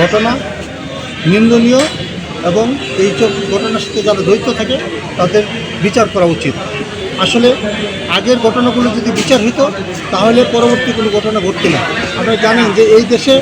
ঘটনা নিন্দনীয় এবং এইসব ঘটনার সাথে যারা জড়িত থাকে তাদের বিচার করা উচিত। আসলে আগের ঘটনাগুলো যদি বিচার হতো তাহলে পরবর্তী কোনো ঘটনা ঘটতো না। আপনারা জানেন যে এই দেশে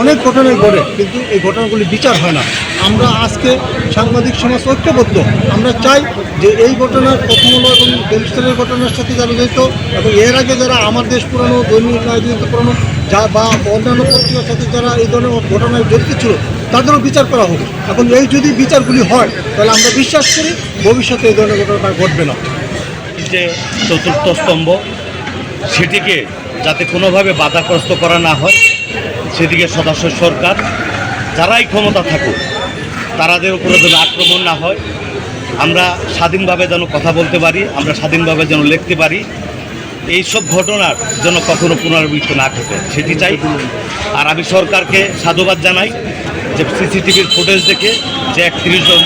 অনেক ঘটনাই ঘটে, কিন্তু এই ঘটনাগুলি বিচার হয় না। আমরা আজকে সাংবাদিক সমাজ ঐক্যবদ্ধ। আমরা চাই যে এই ঘটনার প্রথম হলো এবং গ্যাংস্টারের ঘটনার সাথে যারা জড়িত এবং এর আগে যারা আমার দেশ পুরানো, দৈনিক রাজনীতি পুরানো যা বা অন্যান্য পত্রিকার সাথে যারা এই ধরনের ঘটনায় জড়িত ছিল তাদেরও বিচার করা হোক। এখন এই যদি বিচারগুলি হয় তাহলে আমরা বিশ্বাস করি ভবিষ্যতে এই ধরনের ঘটনা ঘটবে না। যে চতুর্থ স্তম্ভ সেটিকে যাতে কোনোভাবে বাধাগ্রস্ত করা না হয় সেদিকে সদস্য সরকার যারাই ক্ষমতা থাকুক তাদের উপরে যেন আক্রমণ না হয়, আমরা স্বাধীনভাবে যেন কথা বলতে পারি, আমরা স্বাধীনভাবে যেন লিখতে পারি, এইসব ঘটনার যেন কখনো পুনরাবৃত্তি না ঘটে সেটি চাই। আর আমি সরকারকে সাধুবাদ জানাই যে সিসিটিভির ফুটেজ দেখে যে 31 জন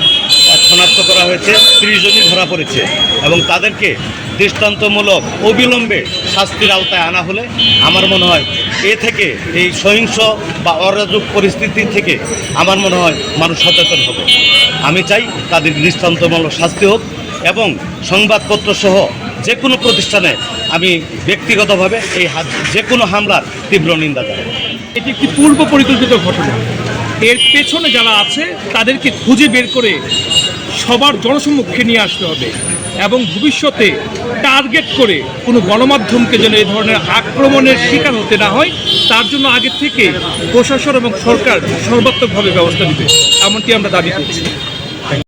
শনাক্ত করা হয়েছে, 30 জনই ধরা পড়েছে এবং তাদেরকে দৃষ্টান্তমূলক অবিলম্বে শাস্তির আওতায় আনা হলে আমার মনে হয় এ থেকে এই সহিংস বা অরাজক পরিস্থিতি থেকে আমার মনে হয় মানুষ সচেতন হবে। আমি চাই তাদের দৃষ্টান্তমূলক শাস্তি হোক এবং সংবাদপত্র সহ যে কোনো প্রতিষ্ঠানে আমি ব্যক্তিগতভাবে এই যে কোনো হামলার তীব্র নিন্দা জানাই। এটি একটি পূর্ব পরিকল্পিত ঘটনা। এর পেছনে যারা আছে তাদেরকে খুঁজে বের করে সবার জনসম্মুখে নিয়ে আসতে হবে এবং ভবিষ্যতে টার্গেট করে কোনো গণমাধ্যমকে যেন এই ধরনের আক্রমণের শিকার হতে না হয় তার জন্য আগে থেকে প্রশাসন এবং সরকার সর্বাত্মকভাবে ব্যবস্থা নেবে, এমনটি আমরা দাবি করছি।